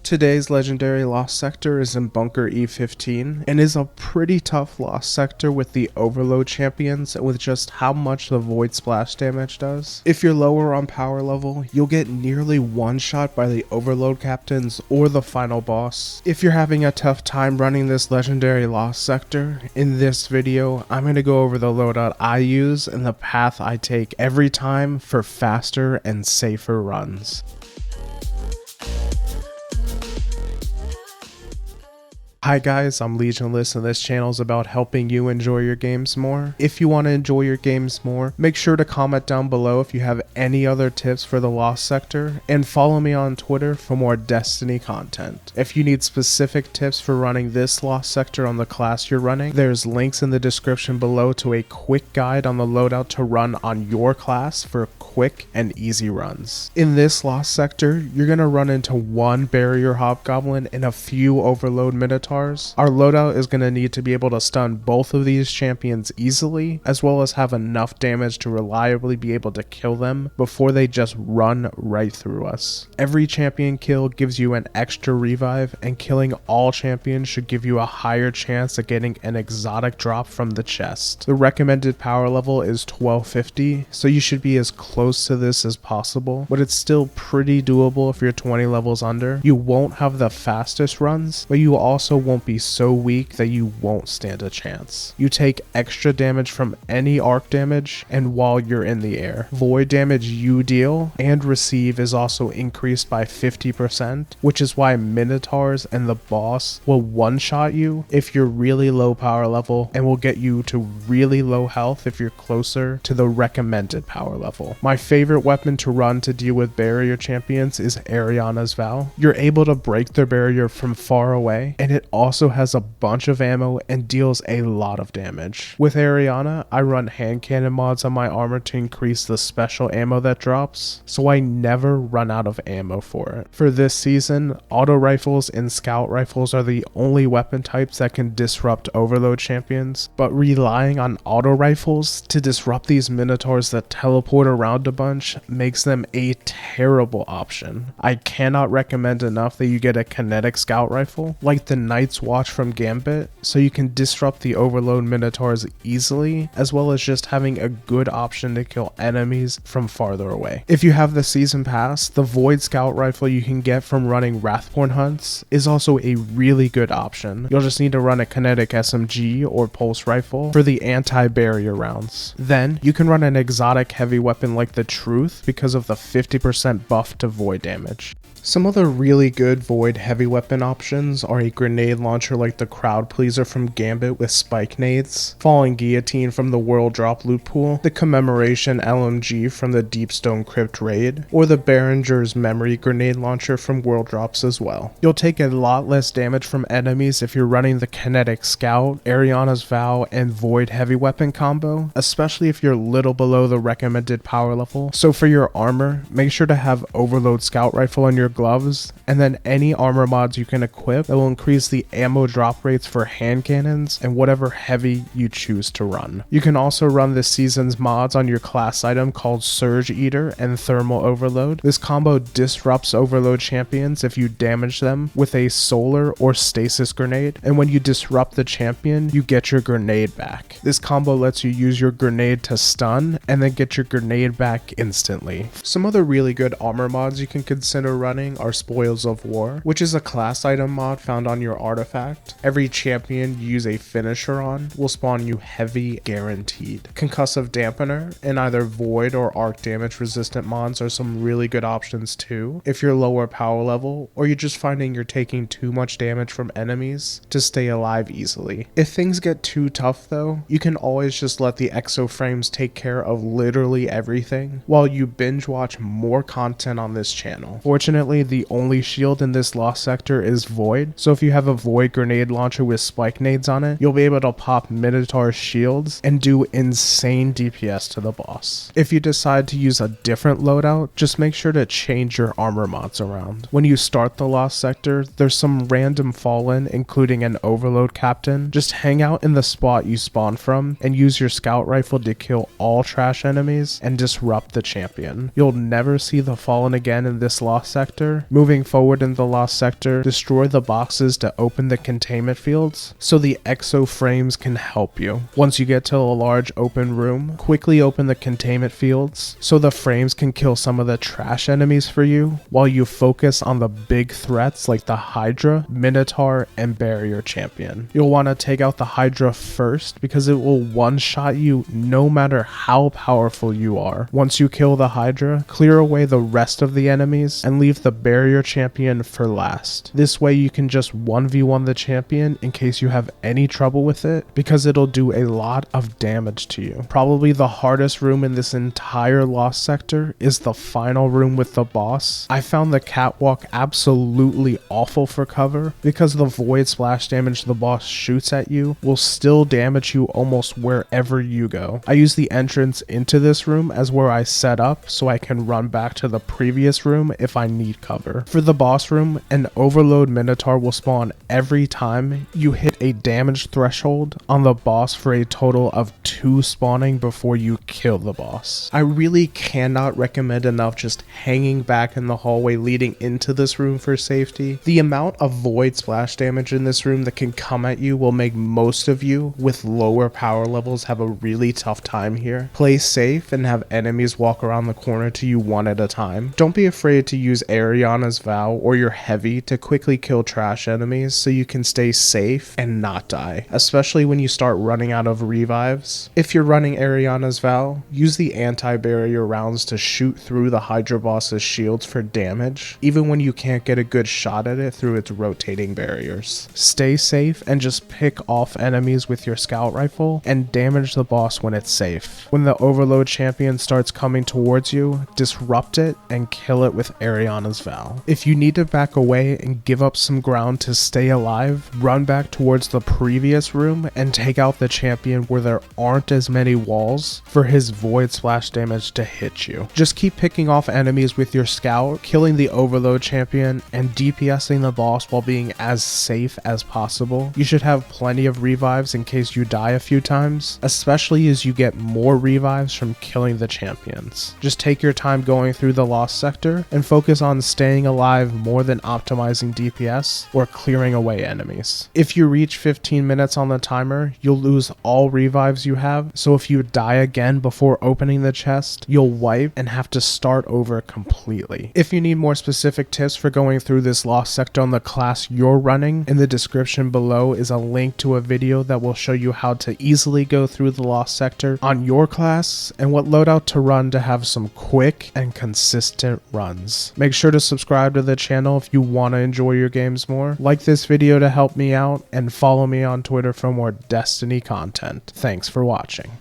Today's legendary lost sector is in Bunker E15 and is a pretty tough lost sector with the Overload champions and with just how much the Void splash damage does. If you're lower on power level, you'll get nearly one shot by the Overload captains or the final boss. If you're having a tough time running this legendary lost sector, in this video I'm going to go over the loadout I use and the path I take every time for faster and safer runs. Hi guys, I'm Legionless and this channel is about helping you enjoy your games more. If you want to enjoy your games more, make sure to comment down below if you have any other tips for the Lost Sector, and follow me on Twitter for more Destiny content. If you need specific tips for running this Lost Sector on the class you're running, there's links in the description below to a quick guide on the loadout to run on your class for quick and easy runs. In this Lost Sector, you're going to run into one Barrier Hobgoblin and a few Overload Minotaurs. Our loadout is going to need to be able to stun both of these champions easily, as well as have enough damage to reliably be able to kill them before they just run right through us. Every champion kill gives you an extra revive, and killing all champions should give you a higher chance at getting an exotic drop from the chest. The recommended power level is 1250, so you should be as close to this as possible, but it's still pretty doable if you're 20 levels under. You won't have the fastest runs, but you also won't be so weak that you won't stand a chance. You take extra damage from any arc damage and while you're in the air. Void damage you deal and receive is also increased by 50%, which is why Minotaurs and the boss will one-shot you if you're really low power level and will get you to really low health if you're closer to the recommended power level. My favorite weapon to run to deal with barrier champions is Ariana's Vow. You're able to break their barrier from far away, and it also has a bunch of ammo and deals a lot of damage. With Ariana, I run hand cannon mods on my armor to increase the special ammo that drops, so I never run out of ammo for it. For this season, auto rifles and scout rifles are the only weapon types that can disrupt Overload champions, but relying on auto rifles to disrupt these Minotaurs that teleport around a bunch makes them a terrible option. I cannot recommend enough that you get a kinetic scout rifle, like the Night's Watch from Gambit, so you can disrupt the Overload Minotaurs easily, as well as just having a good option to kill enemies from farther away. If you have the season pass, the Void Scout rifle you can get from running Wrathborn hunts is also a really good option. You'll just need to run a kinetic SMG or pulse rifle for the anti-barrier rounds. Then you can run an exotic heavy weapon like the Truth because of the 50% buff to void damage. Some other really good void heavy weapon options are a grenade launcher like the Crowd Pleaser from Gambit with spike nades, Falling Guillotine from the World Drop loot pool, the Commemoration LMG from the Deepstone Crypt raid, or the Behringer's Memory grenade launcher from World Drops as well. You'll take a lot less damage from enemies if you're running the Kinetic Scout, Ariana's Vow, and Void heavy weapon combo, especially if you're little below the recommended power level. So for your armor, make sure to have Overload Scout Rifle on your gloves, and then any armor mods you can equip that will increase the ammo drop rates for hand cannons and whatever heavy you choose to run. You can also run this season's mods on your class item called Surge Eater and Thermal Overload. This combo disrupts Overload champions if you damage them with a solar or stasis grenade, and when you disrupt the champion, you get your grenade back. This combo lets you use your grenade to stun and then get your grenade back instantly. Some other really good armor mods you can consider running are Spoils of War, which is a class item mod found on your artifact. Every champion you use a finisher on will spawn you heavy guaranteed. Concussive Dampener and either void or arc damage resistant mods are some really good options too if you're lower power level or you're just finding you're taking too much damage from enemies to stay alive easily. If things get too tough though, you can always just let the exoframes take care of literally everything while you binge watch more content on this channel. Fortunately, the only shield in this lost sector is void, so if you have a Void Grenade Launcher with spike nades on it, you'll be able to pop Minotaur shields and do insane DPS to the boss. If you decide to use a different loadout, just make sure to change your armor mods around. When you start the Lost Sector, there's some random fallen, including an Overload Captain. Just hang out in the spot you spawn from and use your scout rifle to kill all trash enemies and disrupt the champion. You'll never see the fallen again in this Lost Sector. Moving forward in the Lost Sector, destroy the boxes to open the containment fields so the exo frames can help you. Once you get to a large open room, quickly open the containment fields so the frames can kill some of the trash enemies for you while you focus on the big threats like the Hydra, Minotaur, and Barrier Champion. You'll want to take out the Hydra first because it will one-shot you no matter how powerful you are. Once you kill the Hydra, clear away the rest of the enemies and leave the Barrier Champion for last. This way you can just 1v1 the champion in case you have any trouble with it, because it'll do a lot of damage to you. Probably the hardest room in this entire Lost Sector is the final room with the boss. I found the catwalk absolutely awful for cover because the void splash damage the boss shoots at you will still damage you almost wherever you go. I use the entrance into this room as where I set up so I can run back to the previous room if I need cover. For the boss room, an Overload Minotaur will spawn every time you hit a damage threshold on the boss for a total of 2 spawning before you kill the boss. I really cannot recommend enough just hanging back in the hallway leading into this room for safety. The amount of void splash damage in this room that can come at you will make most of you with lower power levels have a really tough time here. Play safe and have enemies walk around the corner to you one at a time. Don't be afraid to use Ariana's Vow or your heavy to quickly kill trash enemies so you can stay safe and not die, especially when you start running out of revives. If you're running Ariana's Vow, use the anti-barrier rounds to shoot through the Hydra boss's shields for damage, even when you can't get a good shot at it through its rotating barriers. Stay safe and just pick off enemies with your scout rifle and damage the boss when it's safe. When the Overload champion starts coming towards you, disrupt it and kill it with Ariana's Vow. If you need to back away and give up some ground to stay alive, run back towards the previous room and take out the champion where there aren't as many walls for his void splash damage to hit you. Just keep picking off enemies with your scout, killing the Overload champion, and DPSing the boss while being as safe as possible. You should have plenty of revives in case you die a few times, especially as you get more revives from killing the champions. Just take your time going through the Lost Sector and focus on staying alive more than optimizing DPS or clearing away enemies. If you reach 15 minutes on the timer, you'll lose all revives you have, so if you die again before opening the chest, you'll wipe and have to start over completely. If you need more specific tips for going through this Lost Sector on the class you're running, in the description below is a link to a video that will show you how to easily go through the Lost Sector on your class and what loadout to run to have some quick and consistent runs. Make sure to subscribe to the channel if you want to enjoy your games more, like this video to help me out, and follow me on Twitter for more Destiny content. Thanks for watching.